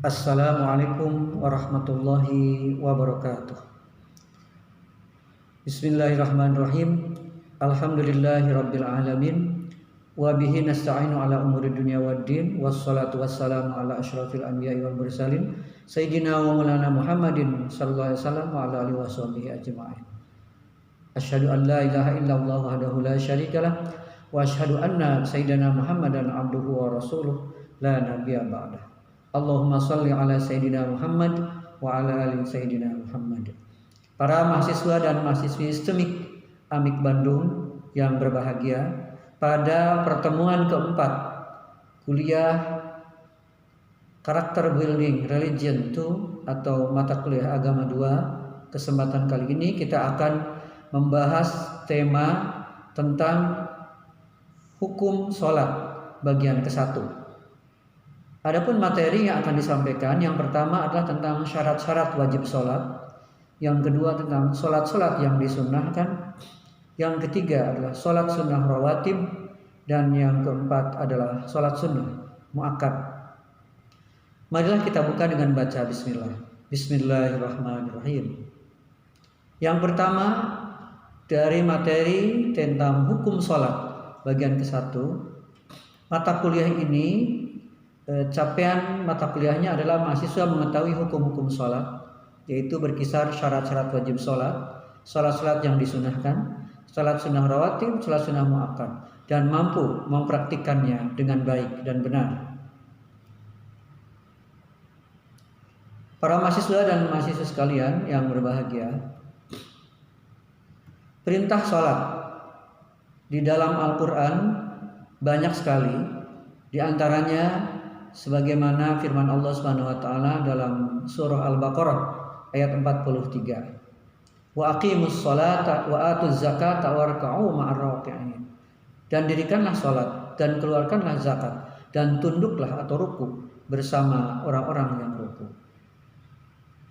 Assalamualaikum warahmatullahi wabarakatuh. Bismillahirrahmanirrahim. Alhamdulillahirabbil alamin wa bihi nasta'inu ala umuri dunya waddin wassalatu wassalamu ala asyrafil anbiya'i wal mursalin sayyidina wa maulana Muhammadin sallallahu alaihi wasallam wa ala alihi washabihi ajma'in. Asyhadu an la ilaha illallah wahdahu la syarikalah wa asyhadu anna sayyidina Muhammadan abduhu wa rasuluh la nabiyya ba'dah. Allahumma sholli ala sayyidina Muhammad wa ala ali sayyidina Muhammad. Para mahasiswa dan mahasiswi STEMIK AMIK Bandung yang berbahagia, pada pertemuan keempat kuliah Karakter Building Religion 2 atau mata kuliah agama 2, kesempatan kali ini kita akan membahas tema tentang hukum sholat bagian ke-1. Adapun materi yang akan disampaikan, yang pertama adalah tentang syarat-syarat wajib sholat, yang kedua tentang sholat-sholat yang disunnahkan, yang ketiga adalah sholat sunnah rawatib, dan yang keempat adalah sholat sunnah muakkad. Marilah kita buka dengan baca bismillah. Bismillahirrahmanirrahim. Yang pertama dari materi tentang hukum sholat bagian ke-1, mata kuliah ini capaian mata kuliahnya adalah mahasiswa mengetahui hukum-hukum sholat, yaitu berkisar syarat-syarat wajib sholat, sholat-sholat yang disunahkan, sholat sunnah rawatib, sholat sunnah muakkad, dan mampu mempraktikkannya dengan baik dan benar. Para mahasiswa dan mahasiswa sekalian yang berbahagia, perintah sholat di dalam Al-Quran banyak sekali, di antaranya sebagaimana firman Allah Subhanahu wa taala dalam surah Al-Baqarah ayat 43. Wa aqimus sholata wa atuz zakata warka'u ma'ar raki'in. Dan dirikanlah salat dan keluarkanlah zakat dan tunduklah atau ruku bersama orang-orang yang ruku.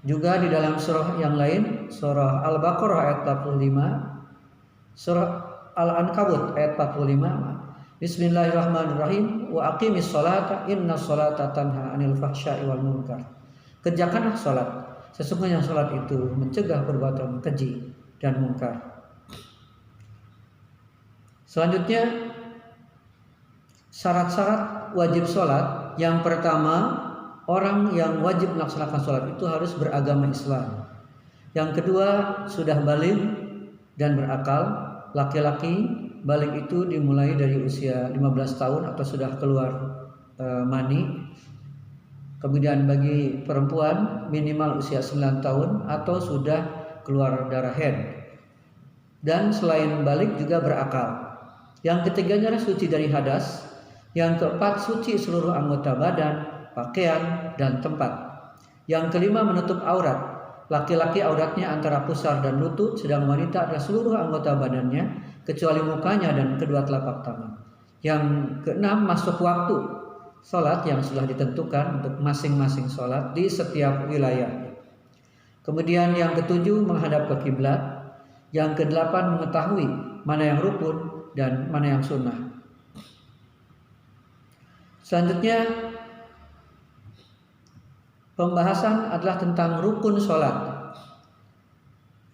Juga di dalam surah yang lain, surah Al-Baqarah ayat 45, surah Al-Ankabut ayat 45. Bismillahirrahmanirrahim. Wa aqimis sholata innas sholata tanha 'anil fahsya'i wal munkar. Kerjakanlah salat, sesungguhnya salat itu mencegah perbuatan keji dan mungkar. Selanjutnya syarat-syarat wajib salat. Yang pertama, orang yang wajib melaksanakan salat itu harus beragama Islam. Yang kedua, sudah baligh dan berakal. Laki-laki balik itu dimulai dari usia 15 tahun atau sudah keluar mani. Kemudian bagi perempuan minimal usia 9 tahun atau sudah keluar darah haid. Dan selain balik juga berakal. Yang ketiganya adalah suci dari hadas. Yang keempat, suci seluruh anggota badan, pakaian, dan tempat. Yang kelima, menutup aurat. Laki-laki auratnya antara pusar dan lutut, sedang wanita adalah seluruh anggota badannya kecuali mukanya dan kedua telapak tangan. Yang keenam, masuk waktu sholat yang sudah ditentukan untuk masing-masing sholat di setiap wilayah. Kemudian yang ketujuh, menghadap ke kiblat. Yang kedelapan, mengetahui mana yang rukun dan mana yang sunnah. Selanjutnya pembahasan adalah tentang rukun sholat.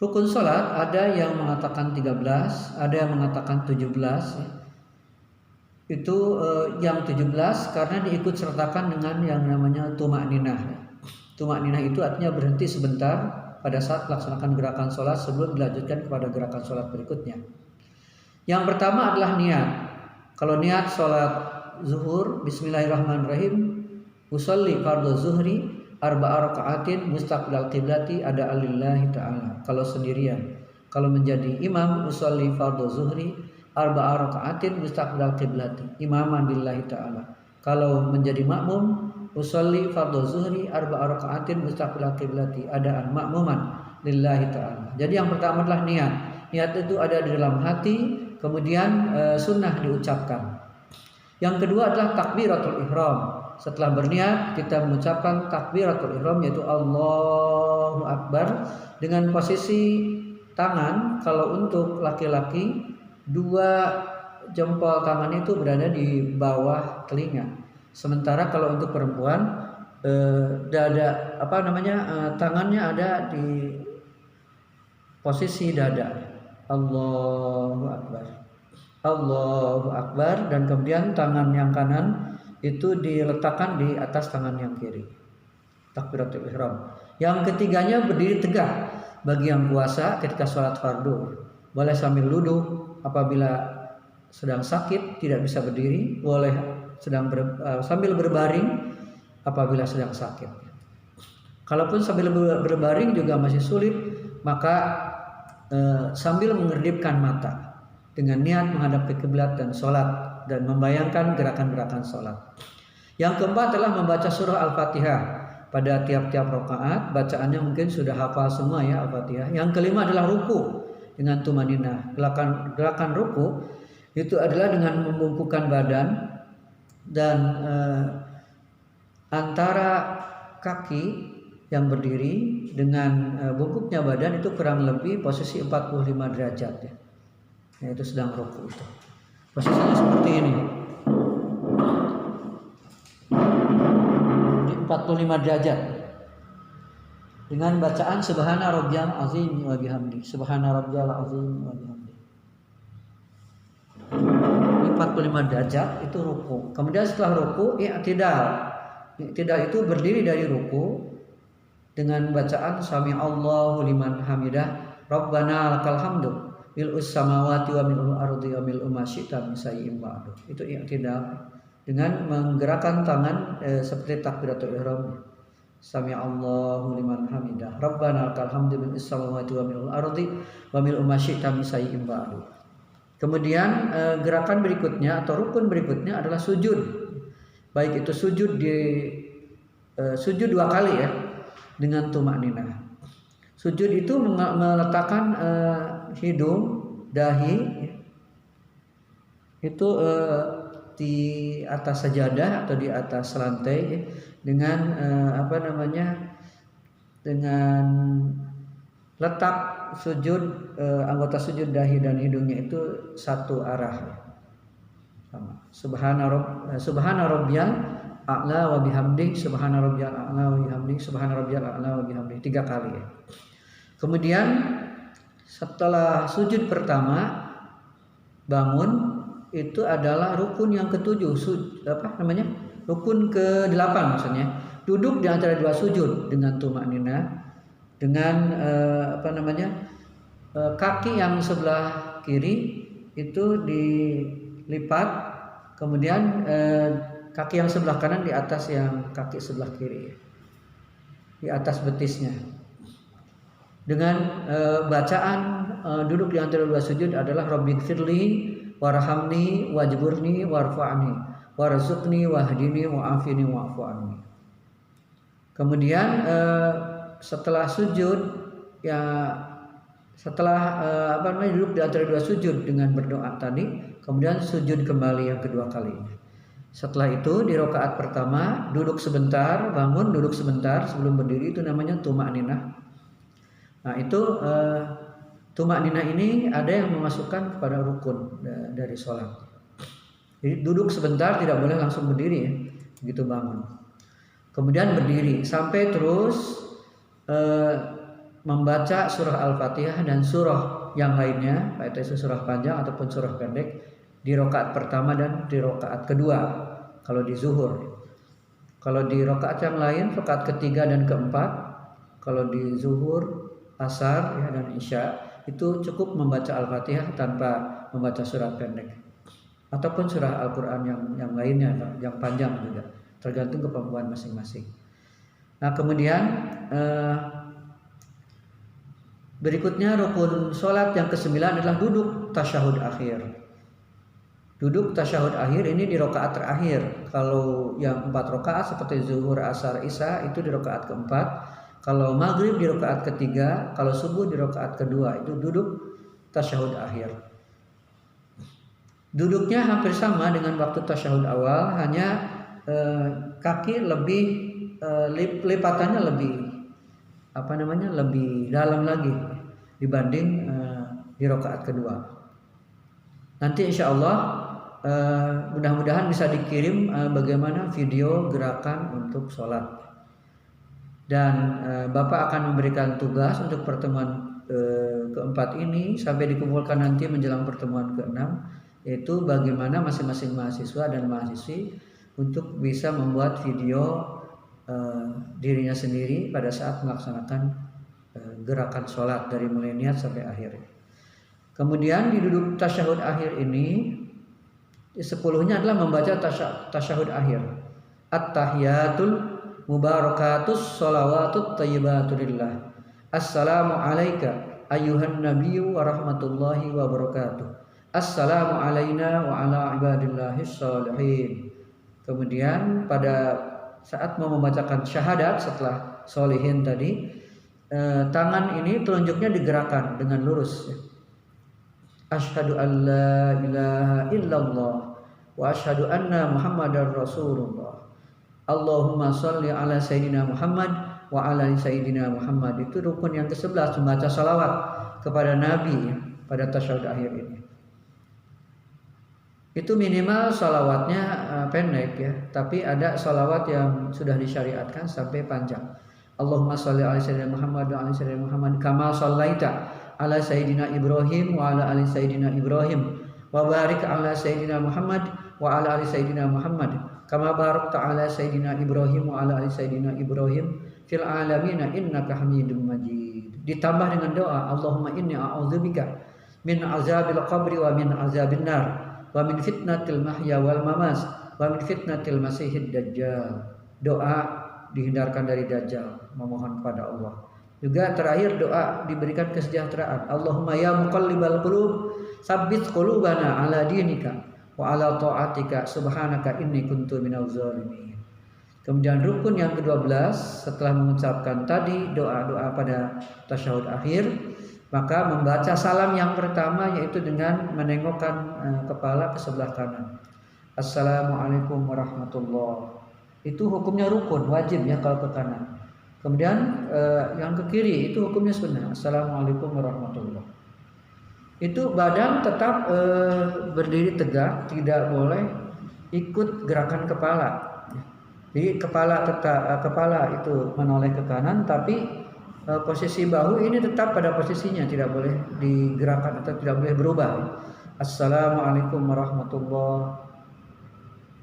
Rukun sholat ada yang mengatakan 13, ada yang mengatakan 17. Itu yang 17 karena diikut sertakan dengan yang namanya tumakninah. Tumakninah itu artinya berhenti sebentar pada saat melaksanakan gerakan sholat sebelum dilanjutkan kepada gerakan sholat berikutnya. Yang pertama adalah niat. Kalau niat sholat zuhur, bismillahirrahmanirrahim, usolli fardhu zuhri arba'a raka'atin mustaqbilal qiblati ada alillahi ta'ala. Kalau sendirian. Kalau menjadi imam, usolli fardhu zuhri arba'a raka'atin mustaqbilal qiblati imaman lillahi ta'ala. Kalau menjadi makmum, usolli fardhu zuhri arba'a raka'atin mustaqbilal qiblati adaan makmuman lillahi ta'ala. Jadi yang pertama adalah niat. Niat itu ada di dalam hati, kemudian sunnah diucapkan. Yang kedua adalah takbiratul ihram. Setelah berniat kita mengucapkan takbiratul ihram, yaitu Allahu Akbar dengan posisi tangan. Kalau untuk laki-laki, dua jempol tangan itu berada di bawah telinga. Sementara kalau untuk perempuan dada tangannya ada di posisi dada. Allahu Akbar. Allahu Akbar, dan kemudian tangan yang kanan itu diletakkan di atas tangan yang kiri. Takbiratul ihram. Yang ketiganya berdiri tegak bagi yang puasa ketika sholat fardu. Boleh sambil duduk apabila sedang sakit tidak bisa berdiri, boleh sambil berbaring apabila sedang sakit. Kalaupun sambil berbaring juga masih sulit, maka sambil mengedipkan mata dengan niat menghadap ke kiblat dan sholat dan membayangkan gerakan-gerakan sholat. Yang keempat adalah membaca surah Al-Fatihah pada tiap-tiap rakaat. Bacaannya mungkin sudah hafal semua ya Al-Fatihah. Yang kelima adalah ruku dengan tumaninah. Gerakan ruku itu adalah dengan membungkukkan badan dan antara kaki yang berdiri dengan bungkuknya badan itu kurang lebih posisi 45 derajat ya. Yaitu sedang ruku itu. Posisinya seperti ini. Di 45 derajat. Dengan bacaan subhana rabbiyal azim wa bihamdi. Subhana rabbiyal azim wa bihamdi. Di 45 derajat itu ruku. Kemudian setelah ruku i'tidal. I'tidal itu berdiri dari ruku dengan bacaan sami Allahu liman hamidah rabbana lakal hamdu mil'us samawati wa mil'ul ardi wa mil'u ma syi'ta min syai'in ba'du. Itu i'tidal dengan menggerakkan tangan seperti takbiratul ihram. Sami Allahu liman hamidah rabbana lakal hamdu mil'us samawati wa mil'ul ardi wa mil'u ma syi'ta min syai'in ba'du. Kemudian gerakan berikutnya atau rukun berikutnya adalah sujud. Baik itu sujud sujud 2 kali ya dengan tumakninah. Sujud itu meletakkan hidung, dahi itu di atas sajadah atau di atas lantai dengan dengan letak sujud anggota sujud dahi dan hidungnya itu satu arah. Sama. Subhana rabbiyal a'la wa bihamdi, subhana rabbiyal a'la wa bihamdi, subhana rabbiyal a'la wa bihamdi 3 kali ya. Kemudian setelah sujud pertama bangun itu adalah rukun yang ketujuh, rukun ke-8 maksudnya. Duduk di antara 2 sujud dengan tumakninah, dengan kaki yang sebelah kiri itu dilipat, kemudian kaki yang sebelah kanan di atas yang kaki sebelah kiri, di atas betisnya. Dengan bacaan duduk di antara 2 sujud adalah Rabbighfirli warhamni wajburni warfa'ni warzuqni wahdini wa'afini wa'fu anni. Kemudian setelah sujud duduk di antara 2 sujud dengan berdoa tadi, kemudian sujud kembali yang kedua kalinya. Setelah itu di rakaat pertama duduk sebentar, bangun duduk sebentar sebelum berdiri, itu namanya tumakninah. Nah itu tumakninah ini ada yang memasukkan kepada rukun dari sholat. Jadi duduk sebentar, tidak boleh langsung berdiri ya, begitu bangun. Kemudian berdiri sampai terus membaca surah Al-Fatihah dan surah yang lainnya, baik itu surah panjang ataupun surah pendek, di rakaat pertama dan di rakaat kedua kalau di zuhur. Kalau di rakaat yang lain, rakaat ketiga dan keempat, kalau di zuhur, asar ya, dan isya, itu cukup membaca Al-Fatihah tanpa membaca surah pendek ataupun surah Al-Quran yang lainnya yang panjang juga, tergantung kemampuan masing-masing. Nah kemudian berikutnya rukun sholat yang ke-9 adalah duduk tasyahud akhir. Duduk tasyahud akhir ini di rakaat terakhir. Kalau yang 4 rakaat seperti zuhur, asar, isya itu di rakaat keempat. Kalau maghrib di rakaat ketiga, kalau subuh di rakaat kedua, itu duduk tasyahud akhir. Duduknya hampir sama dengan waktu tasyahud awal, hanya kaki lebih lipatannya lebih lebih dalam lagi dibanding di rakaat kedua. Nanti insya Allah mudah-mudahan bisa dikirim bagaimana video gerakan untuk sholat. Dan Bapak akan memberikan tugas untuk pertemuan keempat ini sampai dikumpulkan nanti menjelang pertemuan keenam, yaitu bagaimana masing-masing mahasiswa dan mahasiswi untuk bisa membuat video dirinya sendiri pada saat melaksanakan gerakan sholat dari mulai niat sampai akhir. Kemudian di duduk tasyahud akhir ini 10-nya adalah membaca tasyahud akhir. At-tahiyatul mubarakatus sholawatut thayyibatulillah. Assalamu alayka ayyuhan nabiyyu wa rahmatullahi wa barakatuh. Assalamu alayna wa ala ibadillahis sholihin. Kemudian pada saat mau membacakan syahadat setelah sholihin tadi, tangan ini telunjuknya digerakkan dengan lurus. Asyhadu an la ilaha illallah wa asyhadu anna muhammadar rasulullah. Allahumma sholli ala sayyidina Muhammad wa ala sayyidina Muhammad. Itu rukun yang ke-11, membaca salawat kepada Nabi pada tasyahud akhir ini. Itu minimal salawatnya pendek ya, tapi ada salawat yang sudah disyariatkan sampai panjang. Allahumma sholli ala sayyidina Muhammad wa ala sayyidina Muhammad kama shallaita ala sayyidina Ibrahim wa ala ali sayyidina Ibrahim wa barik ala sayyidina Muhammad wa ala ali sayyidina Muhammad kama barakta ala sayyidina Ibrahim wa ala ali sayyidina Ibrahim fil alamin innaka Hamidum Majid. Ditambah dengan doa, Allahumma inni a'udzubika min azabil qabri wa min azabin nar wa min fitnatil mahya wal mamas wa min fitnatil masihid dajjal. Doa dihindarkan dari dajjal, memohon kepada Allah. Juga terakhir doa diberikan kesejahteraan. Allahumma ya muqallibal qulub tsabbit qulubana ala dinika wa ala ta'atika subhanaka inni kuntu minaz zalimin. Kemudian rukun yang ke-12 setelah mengucapkan tadi doa-doa pada tasyahud akhir, maka membaca salam yang pertama yaitu dengan menengokkan kepala ke sebelah kanan. Assalamualaikum warahmatullahi. Itu hukumnya rukun, wajib ya kalau ke kanan. Kemudian yang ke kiri itu hukumnya sunnah. Assalamualaikum warahmatullahi. Itu badan tetap berdiri tegak, tidak boleh ikut gerakan kepala. Jadi kepala itu menoleh ke kanan, tapi posisi bahu ini tetap pada posisinya, tidak boleh digerakkan atau tidak boleh berubah. Assalamualaikum warahmatullahi.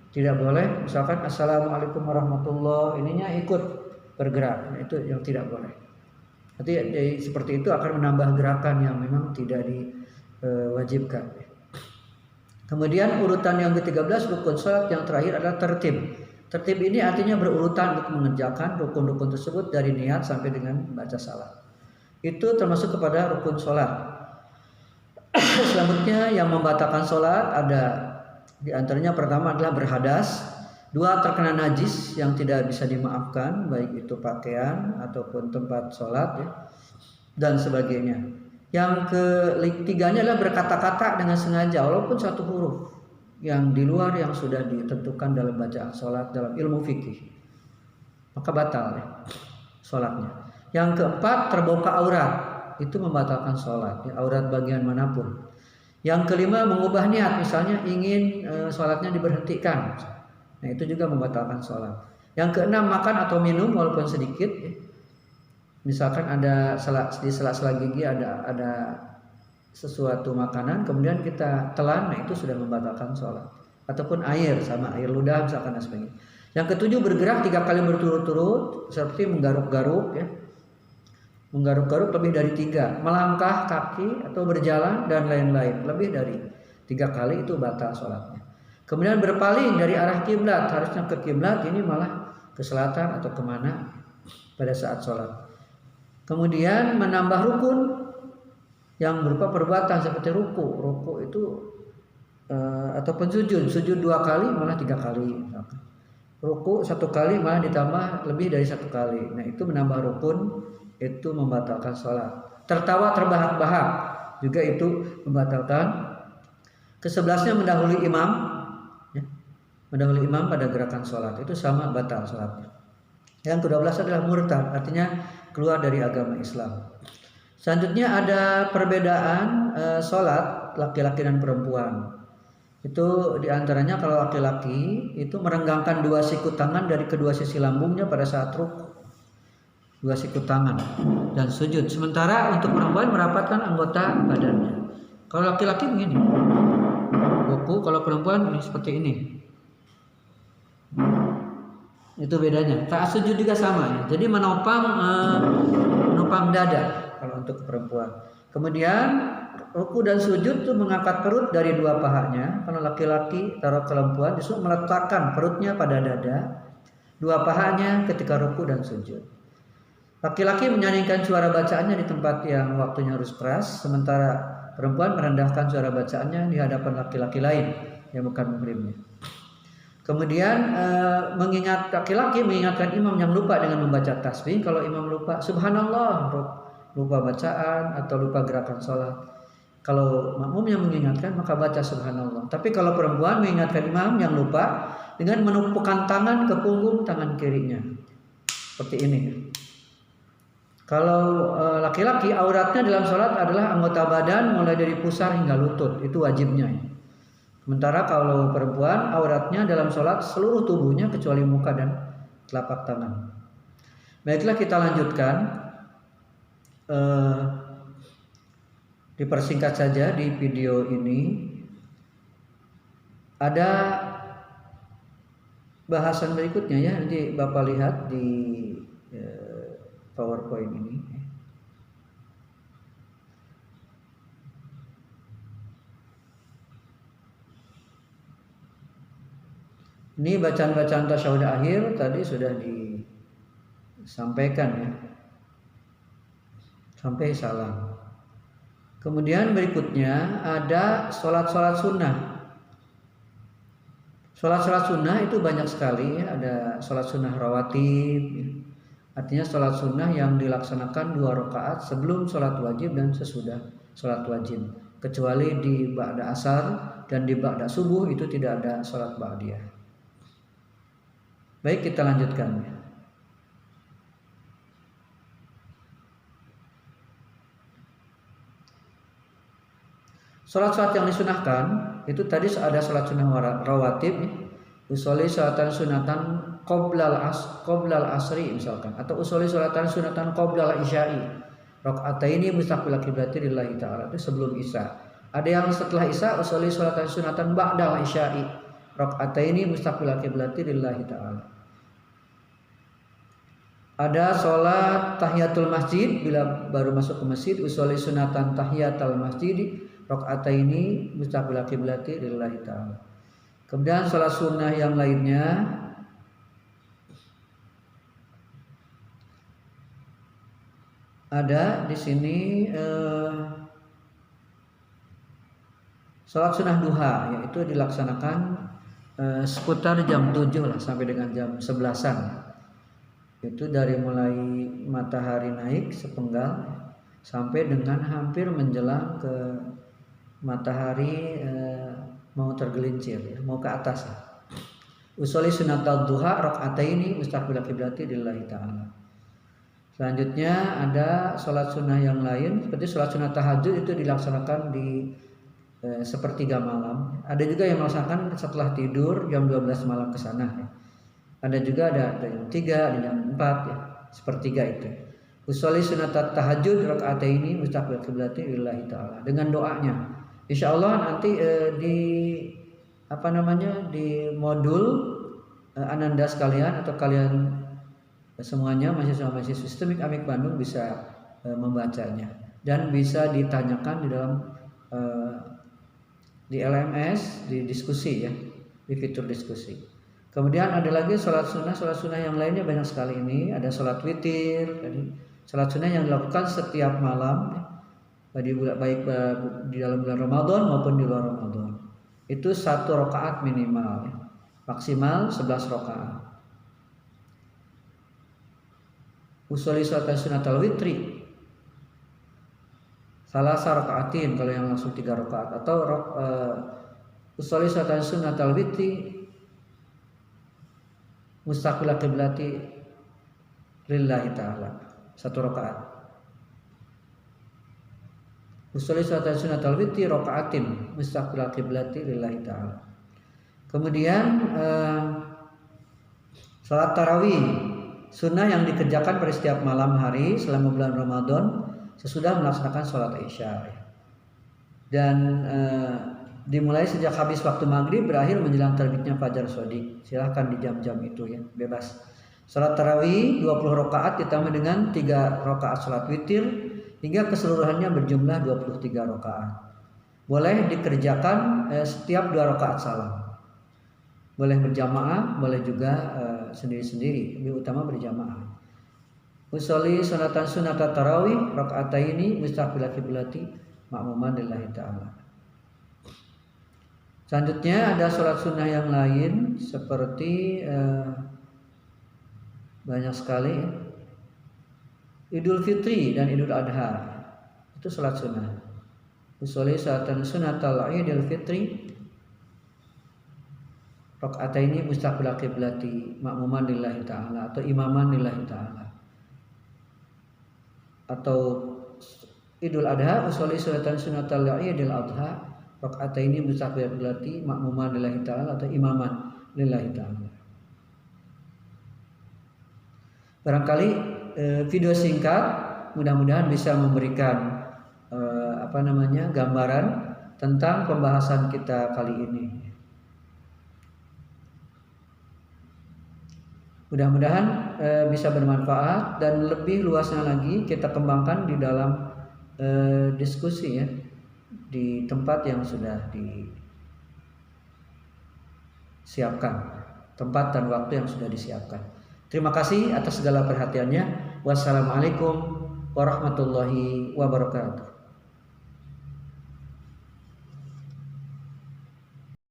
Tidak boleh, misalkan assalamualaikum warahmatullahi, ininya ikut bergerak, itu yang tidak boleh. Nanti seperti itu akan menambah gerakan yang memang tidak diwajibkan. Kemudian urutan yang ke-13 rukun salat yang terakhir adalah tertib. Tertib ini artinya berurutan untuk mengerjakan rukun-rukun tersebut dari niat sampai dengan baca salat. Itu termasuk kepada rukun salat. Selanjutnya yang membatalkan salat ada di antaranya pertama adalah berhadas, dua terkena najis yang tidak bisa dimaafkan, baik itu pakaian ataupun tempat sholat ya, dan sebagainya. Yang ketiganya adalah berkata-kata dengan sengaja walaupun satu huruf yang di luar yang sudah ditentukan dalam bacaan sholat dalam ilmu fikih, maka batal ya sholatnya. Yang keempat terbuka aurat, itu membatalkan sholat ya, aurat bagian manapun. Yang kelima mengubah niat, misalnya ingin sholatnya diberhentikan, nah itu juga membatalkan sholat. Yang keenam makan atau minum walaupun sedikit ya. Misalkan ada di sela-sela gigi ada sesuatu makanan kemudian kita telan, nah itu sudah membatalkan sholat. Ataupun air, sama air ludah misalkan dan sebagainya. Yang ketujuh bergerak 3 kali berturut-turut seperti menggaruk-garuk ya. Menggaruk-garuk lebih dari 3, melangkah kaki atau berjalan dan lain-lain lebih dari 3 kali itu batal sholatnya. Kemudian berpaling dari arah kiblat, harusnya ke kiblat, ini malah ke selatan atau kemana pada saat sholat. Kemudian menambah rukun yang berupa perbuatan seperti ruku itu ataupun sujud 2 kali malah 3 kali. Ruku 1 kali malah ditambah lebih dari 1 kali. Nah itu menambah rukun, itu membatalkan sholat. Tertawa terbahak-bahak juga itu membatalkan. Ke-11-nya mendahului imam ya. Mendahului imam pada gerakan sholat itu sama batal sholatnya. Yang ke-12 adalah murtad, artinya keluar dari agama Islam. Selanjutnya ada perbedaan sholat laki-laki dan perempuan. Itu diantaranya kalau laki-laki itu merenggangkan 2 siku tangan dari kedua sisi lambungnya pada saat ruku. dua siku tangan dan sujud. Sementara untuk perempuan merapatkan anggota badannya. Kalau laki-laki begini, ruku. Kalau perempuan ini seperti ini. Itu bedanya. Saat sujud juga sama ya. Jadi menopang dada kalau untuk perempuan. Kemudian ruku dan sujud itu mengangkat perut dari dua pahanya. Kalau laki-laki taruh perempuan disuruh meletakkan perutnya pada dada, dua pahanya ketika ruku dan sujud. Laki-laki menyanyikan suara bacaannya di tempat yang waktunya harus keras, sementara perempuan merendahkan suara bacaannya di hadapan laki-laki lain yang bukan muhrimnya. Kemudian mengingat laki-laki mengingatkan imam yang lupa dengan membaca tasbih. Kalau imam lupa subhanallah, lupa bacaan atau lupa gerakan sholat. Kalau makmum yang mengingatkan maka baca subhanallah. Tapi kalau perempuan mengingatkan imam yang lupa dengan menumpukan tangan ke punggung tangan kirinya. Seperti ini. Kalau laki-laki auratnya dalam sholat adalah anggota badan mulai dari pusar hingga lutut. Itu wajibnya. Sementara kalau perempuan auratnya dalam sholat seluruh tubuhnya kecuali muka dan telapak tangan. Baiklah kita lanjutkan. Dipersingkat saja di video ini. Ada bahasan berikutnya ya. Nanti Bapak lihat di PowerPoint ini. Ini bacaan-bacaan tasyahud akhir tadi sudah disampaikan ya. Sampai salam. Kemudian berikutnya ada sholat-sholat sunnah. Sholat-sholat sunnah itu banyak sekali ya. Ada sholat sunnah rawatib ya. Artinya sholat sunnah yang dilaksanakan 2 rakaat sebelum sholat wajib dan sesudah sholat wajib. Kecuali di ba'da asar dan di ba'da subuh itu tidak ada sholat ba'diyah. Baik kita lanjutkan. Sholat-sholat yang disunahkan itu tadi ada sholat sunnah rawatib ya. Usolli sholatan sunatan qoblal asri misalkan, atau usolli sholatan sunatan qoblal isya'i rakaataini mustaqbil qiblati lillahi ta'ala, itu sebelum isya. Ada yang setelah isya usolli sholatan sunatan ba'dal isya'i rakaataini mustaqbil qiblati lillahi ta'ala. Ada sholat tahiyatul masjid bila baru masuk ke masjid, usolli sunatan tahiyatul masjid rakaataini mustaqbil qiblati lillahi ta'ala. Kemudian sholat sunnah yang lainnya ada di sini sholat sunnah duha, yaitu dilaksanakan seputar jam 7 lah sampai dengan jam 11-an. Itu dari mulai matahari naik sepenggal sampai dengan hampir menjelang ke matahari mau tergelincir ya, mau ke atas ya. Usolli sunatal duha rakaataini mustaqbil qiblati lillahi ta'ala. Selanjutnya ada sholat sunnah yang lain seperti sholat sunnah tahajud, itu dilaksanakan di sepertiga malam. Ada juga yang melaksanakan setelah tidur jam 12 malam ke sana ya. Ada juga ada jam 3, ada jam 4 ya, sepertiga itu. Usolli sunatat tahajud rakaataini mustaqbil qiblati lillahi ta'ala, dengan doanya. Insyaallah nanti di modul Ananda sekalian atau kalian semuanya mahasiswa-mahasiswa Sistemik Amik Bandung bisa membacanya dan bisa ditanyakan di dalam di LMS, di diskusi ya, di fitur diskusi. Kemudian ada lagi sholat sunnah yang lainnya banyak sekali ini. Ada sholat witir, sholat sunnah yang dilakukan setiap malam ya. Baik di dalam bulan Ramadan maupun di luar Ramadan. Itu 1 rakaat minimal ya. Maksimal 11 rakaat. Usolli sholatan sunatal witri salasa rakaatin kalau yang langsung 3 rakaat, atau usolli sholatan sunatal witri mustaqbil qiblati lillahi ta'ala 1 rakaat. Usolli sholatan sunatal witri rakaatin mustaqbil qiblati lillahi ta'ala. Kemudian salat tarawih sunnah yang dikerjakan pada setiap malam hari selama bulan Ramadan sesudah melaksanakan sholat Isya. Dan dimulai sejak habis waktu maghrib berakhir menjelang terbitnya fajar shodiq. Silahkan di jam-jam itu ya, bebas. Sholat tarawih 20 rakaat ditambah dengan 3 rakaat sholat witir hingga keseluruhannya berjumlah 23 rakaat. Boleh dikerjakan setiap 2 rakaat salam. Boleh berjamaah, boleh juga sendiri-sendiri. Lebih utama berjamaah. Usolli sunatan sunata tarawih rakaataini mustaqbil qiblati ma'muman lillahi ta'ala. Selanjutnya ada sholat sunnah yang lain seperti banyak sekali ya. Idul Fitri dan Idul Adha itu sholat sunnah. Usolli sunatan sunatal Idul Fitri rakaataini mustaqbil qiblati ma'muman lillahi ta'ala atau imaman lillahi ta'ala. Atau Idul Adha usolli sunatan sunatal Idul Adha rakaataini mustaqbil qiblati ma'muman lillahi ta'ala atau imaman lillahi ta'ala. Barangkali video singkat mudah-mudahan bisa memberikan gambaran tentang pembahasan kita kali ini. Mudah-mudahan bisa bermanfaat dan lebih luasnya lagi kita kembangkan di dalam diskusi ya, di tempat yang sudah disiapkan, tempat dan waktu yang sudah disiapkan. Terima kasih atas segala perhatiannya. Wassalamualaikum warahmatullahi wabarakatuh.